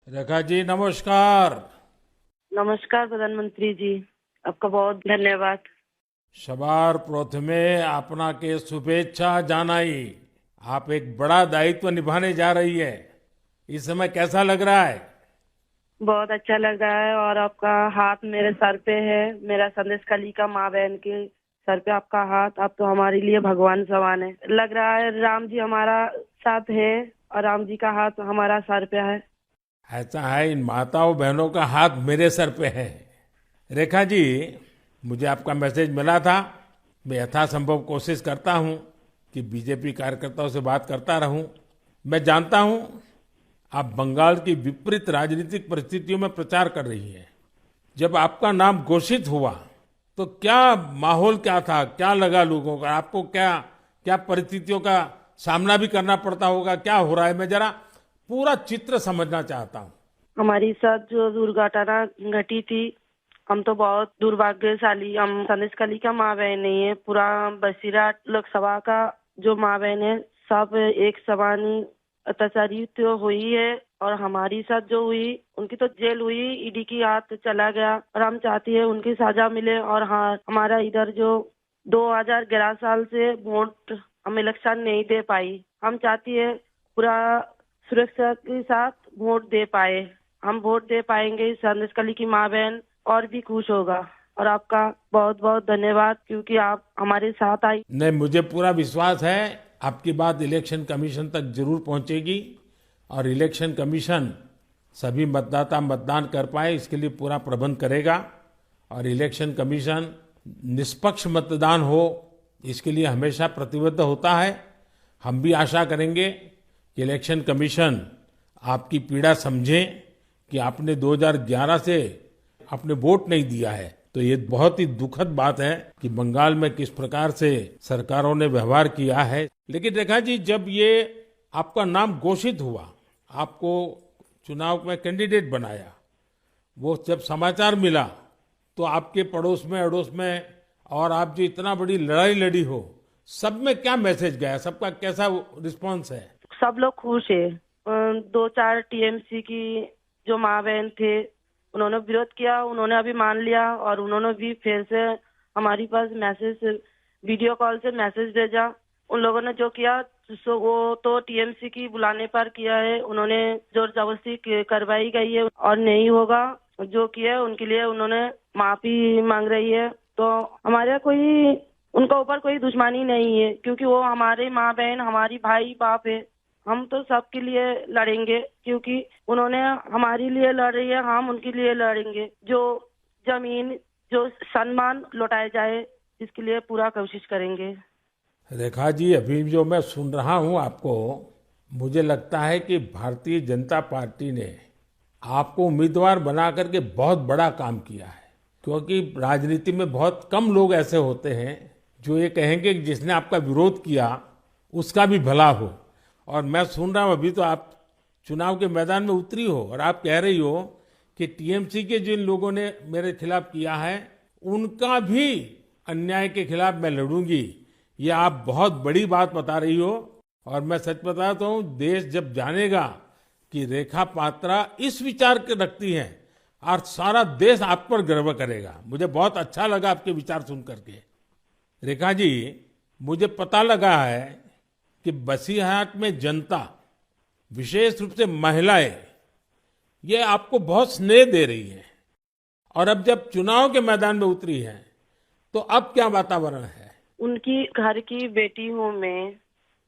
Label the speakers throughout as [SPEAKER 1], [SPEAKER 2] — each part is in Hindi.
[SPEAKER 1] रेखा जी नमस्कार।
[SPEAKER 2] नमस्कार प्रधानमंत्री जी। आपका बहुत धन्यवाद।
[SPEAKER 1] सवार प्रथमे आपनाके शुभेच्छा जानाई। आप एक बड़ा दायित्व निभाने जा रही है। इस समय कैसा लग रहा है?
[SPEAKER 2] बहुत अच्छा लग रहा है और आपका हाथ मेरे सर पे है। मेरा संदेश कली का माँ बहन के सर पे आपका हाथ। आप तो हमारे लिए भगवान समान है। लग रहा है राम जी हमारा साथ है और राम जी का हाथ हमारा सर पे है।
[SPEAKER 1] ऐसा है, इन माताओं बहनों का हाथ मेरे सर पे है। रेखा जी, मुझे आपका मैसेज मिला था। मैं यथासंभव कोशिश करता हूं कि बीजेपी कार्यकर्ताओं से बात करता रहूं। मैं जानता हूं आप बंगाल की विपरीत राजनीतिक परिस्थितियों में प्रचार कर रही हैं। जब आपका नाम घोषित हुआ तो क्या माहौल क्या था, क्या लगा लोगों का? आपको क्या क्या परिस्थितियों का सामना भी करना पड़ता होगा? क्या हो रहा है, मैं जरा पूरा चित्र समझना चाहता हूँ।
[SPEAKER 2] हमारी साथ जो दुर्घटना घटी थी, हम तो बहुत दुर्भाग्यशाली। हम संदेश कली का माँ बहन नहीं है, पूरा बसीरा लोकसभा का जो माँ बहन है सब एक समान ही अत्याचारी तो हुई है। और हमारी साथ जो हुई उनकी तो जेल हुई, ईडी की हाथ चला गया और हम चाहती है उनकी सजा मिले। और हाँ, हमारा इधर जो 2011 साल से वोट हम इलेक्शन नहीं दे पाई, हम चाहती है पूरा सुरक्षा के साथ वोट दे पाए। हम वोट दे पाएंगे, संदेश कली की माँ बहन और भी खुश होगा। और आपका बहुत बहुत धन्यवाद क्योंकि आप हमारे साथ आई।
[SPEAKER 1] नहीं, मुझे पूरा विश्वास है आपकी बात इलेक्शन कमीशन तक जरूर पहुंचेगी और इलेक्शन कमीशन सभी मतदाता मतदान कर पाए इसके लिए पूरा प्रबंध करेगा। और इलेक्शन कमीशन निष्पक्ष मतदान हो इसके लिए हमेशा प्रतिबद्ध होता है। हम भी आशा करेंगे कि इलेक्शन कमीशन आपकी पीड़ा समझे कि आपने 2011 से आपने वोट नहीं दिया है। तो ये बहुत ही दुखद बात है कि बंगाल में किस प्रकार से सरकारों ने व्यवहार किया है। लेकिन रेखा जी, जब ये आपका नाम घोषित हुआ, आपको चुनाव में कैंडिडेट बनाया, वो जब समाचार मिला तो आपके पड़ोस में अड़ोस में और आप जो इतना बड़ी लड़ाई लड़ी हो, सब में क्या मैसेज गया? सबका कैसा रिस्पांस है?
[SPEAKER 2] सब लोग खुश है। दो चार टीएमसी की जो माँ बहन थे उन्होंने विरोध किया, उन्होंने अभी मान लिया और उन्होंने भी फिर से हमारी पास मैसेज वीडियो कॉल से मैसेज भेजा। उन लोगों ने जो किया सो वो तो टीएमसी की बुलाने पर किया है। उन्होंने जोर जबरदस्ती करवाई गई है और नहीं होगा जो किया है उनके लिए उन्होंने माफी मांग रही है। तो हमारे कोई उनका ऊपर कोई दुश्मनी नहीं है क्योंकि वो हमारे माँ बहन हमारी भाई बाप है। हम तो सबके लिए लड़ेंगे क्योंकि उन्होंने हमारे लिए लड़ रही है, हम उनके लिए लड़ेंगे। जो जमीन जो सम्मान लौटाया जाए इसके लिए पूरा कोशिश करेंगे।
[SPEAKER 1] रेखा जी, अभी जो मैं सुन रहा हूं आपको, मुझे लगता है कि भारतीय जनता पार्टी ने आपको उम्मीदवार बना करके बहुत बड़ा काम किया है। क्योंकि राजनीति में बहुत कम लोग ऐसे होते हैं जो ये कहेंगे कि जिसने आपका विरोध किया उसका भी भला हो। और मैं सुन रहा हूं अभी तो आप चुनाव के मैदान में उतरी हो और आप कह रही हो कि टीएमसी के जिन लोगों ने मेरे खिलाफ किया है उनका भी अन्याय के खिलाफ मैं लड़ूंगी। ये आप बहुत बड़ी बात बता रही हो। और मैं सच बताता हूँ, देश जब जानेगा कि रेखा पात्रा इस विचार के रखती हैं और सारा देश आप पर गर्व करेगा। मुझे बहुत अच्छा लगा आपके विचार सुन करके। रेखा जी, मुझे पता लगा है कि बसीरहाट में जनता, विशेष रूप से महिलाएं, ये आपको बहुत स्नेह दे रही है। और अब जब चुनाव के मैदान में उतरी है तो अब क्या वातावरण है?
[SPEAKER 2] उनकी घर की बेटी हूँ मैं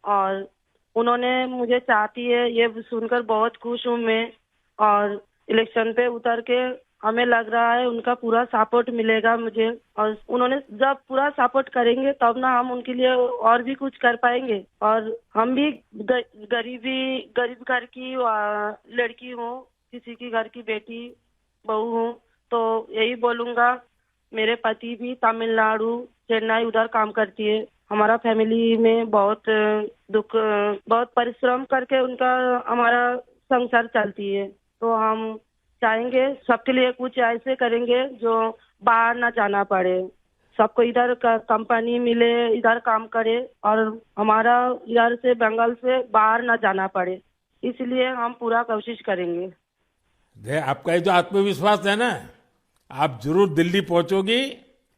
[SPEAKER 2] और उन्होंने मुझे चाहती है ये सुनकर बहुत खुश हूँ मैं। और इलेक्शन पे उतर के हमें लग रहा है उनका पूरा सपोर्ट मिलेगा मुझे। और उन्होंने जब पूरा सपोर्ट करेंगे तब ना हम उनके लिए और भी कुछ कर पाएंगे। और हम भी गरीब घर की लड़की हूँ, किसी की घर की बेटी बहू हूँ। तो यही बोलूंगा, मेरे पति भी तमिलनाडु चेन्नई उधर काम करती है। हमारा फैमिली में बहुत दुख, बहुत परिश्रम करके उनका हमारा संसार चलती है। तो हम चाहेंगे सबके लिए कुछ ऐसे करेंगे जो बाहर ना जाना पड़े, सबको इधर का कंपनी मिले, इधर काम करे और हमारा इधर से बंगाल से बाहर ना जाना पड़े। इसलिए हम पूरा कोशिश करेंगे।
[SPEAKER 1] आपका ये जो आत्मविश्वास है ना, आप जरूर दिल्ली पहुंचोगी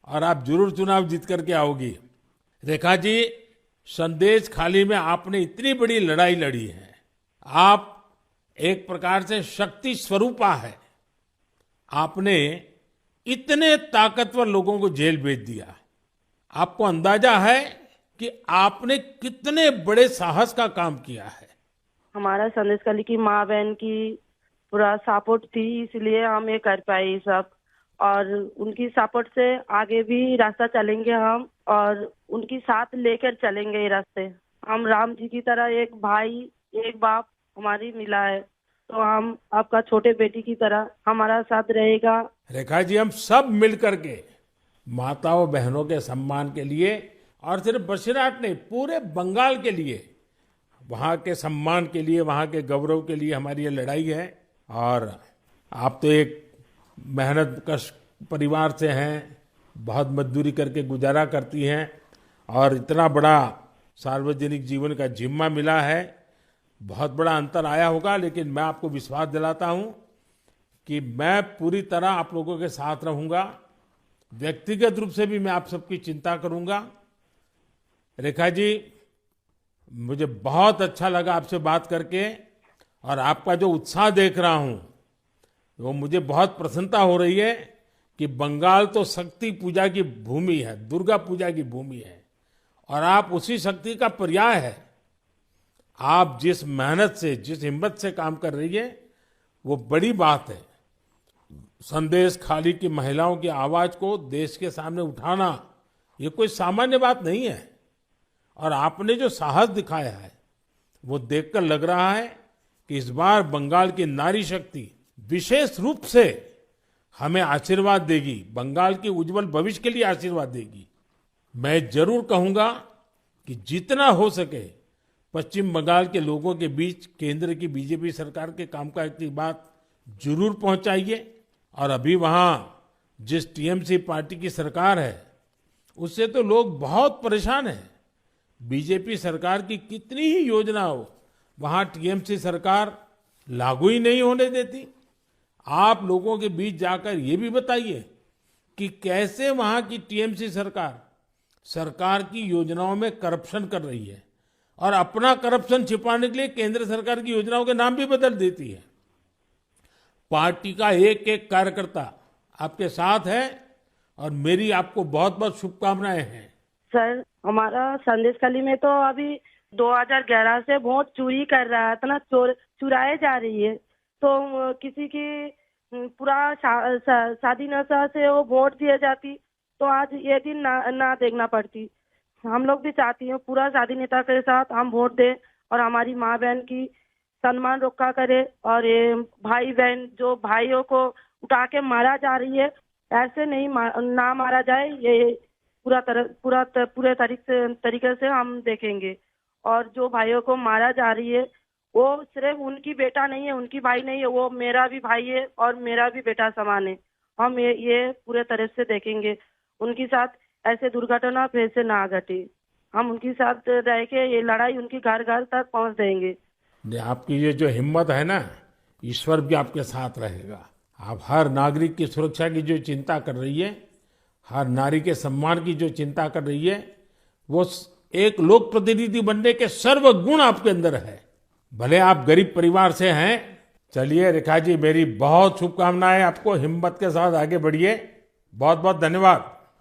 [SPEAKER 1] और आप जरूर चुनाव जीत करके आओगी। रेखा जी, संदेश खाली में आपने इतनी बड़ी लड़ाई लड़ी है। आप एक प्रकार से शक्ति स्वरूपा है। आपने इतने ताकतवर लोगों को जेल भेज दिया। आपको अंदाजा है कि आपने कितने बड़े साहस का काम किया है।
[SPEAKER 2] हमारा संदेश खाली की माँ बहन की पूरा सपोर्ट थी, इसलिए हम ये कर पाए ये सब। और उनकी सपोर्ट से आगे भी रास्ता चलेंगे हम, और उनकी साथ लेकर चलेंगे ये रास्ते। हम राम जी की तरह एक भाई एक बाप हमारी मिला है, तो हम आपका छोटे बेटी की तरह हमारा साथ रहेगा।
[SPEAKER 1] रेखा जी, हम सब मिल करके माताओं बहनों के सम्मान के लिए, और सिर्फ बसीरहाट नहीं, पूरे बंगाल के लिए, वहाँ के सम्मान के लिए, वहाँ के गौरव के लिए हमारी ये लड़ाई है। और आप तो एक मेहनत कश परिवार से हैं, बहुत मजदूरी करके गुजारा करती हैं, और इतना बड़ा सार्वजनिक जीवन का जिम्मा मिला है। बहुत बड़ा अंतर आया होगा, लेकिन मैं आपको विश्वास दिलाता हूं कि मैं पूरी तरह आप लोगों के साथ रहूंगा। व्यक्तिगत रूप से भी मैं आप सबकी चिंता करूंगा। रेखा जी, मुझे बहुत अच्छा लगा आपसे बात करके, और आपका जो उत्साह देख रहा हूं वो मुझे बहुत प्रसन्नता हो रही है कि बंगाल तो शक्ति पूजा की भूमि है, दुर्गा पूजा की भूमि है, और आप उसी शक्ति का पर्याय है। आप जिस मेहनत से, जिस हिम्मत से काम कर रही है, वो बड़ी बात है। संदेश खाली की महिलाओं की आवाज को देश के सामने उठाना ये कोई सामान्य बात नहीं है। और आपने जो साहस दिखाया है वो देखकर लग रहा है कि इस बार बंगाल की नारी शक्ति विशेष रूप से हमें आशीर्वाद देगी, बंगाल के उज्जवल भविष्य के लिए आशीर्वाद देगी। मैं जरूर कहूंगा कि जितना हो सके पश्चिम बंगाल के लोगों के बीच केंद्र की बीजेपी सरकार के कामकाज की बात जरूर पहुंचाइए। और अभी वहां जिस टीएमसी पार्टी की सरकार है उससे तो लोग बहुत परेशान हैं। बीजेपी सरकार की कितनी ही योजना हो, वहां टीएमसी सरकार लागू ही नहीं होने देती। आप लोगों के बीच जाकर ये भी बताइए कि कैसे वहां की टीएमसी सरकार की योजनाओं में करप्शन कर रही है, और अपना करप्शन छिपाने के लिए केंद्र सरकार की योजनाओं के नाम भी बदल देती है। पार्टी का एक एक कार्यकर्ता आपके साथ है, और मेरी आपको बहुत बहुत शुभकामनाएं हैं।
[SPEAKER 2] सर, हमारा संदेश खाली में तो अभी 2011 से वोट चोरी कर रहा था ना, चुराए जा रही है। तो किसी की पूरा शादी नशा से वो वोट दिए जाती, तो आज ये दिन ना देखना पड़ती। हम लोग भी चाहती हैं पूरा शादी नेता के साथ हम वोट दें, और हमारी माँ बहन की सम्मान रक्षा करे। और ये भाई बहन जो भाइयों को उठा के मारा जा रही है, ऐसे नहीं ना मारा जाए, ये पूरे तरीके से हम देखेंगे। और जो भाइयों को मारा जा रही है वो सिर्फ उनकी बेटा नहीं है, उनकी भाई नहीं है, वो मेरा भी भाई है और मेरा भी बेटा समान है। हम ये पूरे तरह से देखेंगे, उनके साथ ऐसे दुर्घटना फिर से ना घटे। हम उनके साथ रह के ये लड़ाई उनकी घर घर तक पहुंच देंगे।
[SPEAKER 1] आपकी ये जो हिम्मत है ना, ईश्वर भी आपके साथ रहेगा। आप हर नागरिक की सुरक्षा की जो चिंता कर रही है, हर नारी के सम्मान की जो चिंता कर रही है, वो एक लोक प्रतिनिधि बनने के सर्व गुण आपके अंदर है। भले आप गरीब परिवार से हैं। चलिए रेखा जी, मेरी बहुत शुभकामनाएं आपको। हिम्मत के साथ आगे बढ़िए। बहुत बहुत धन्यवाद।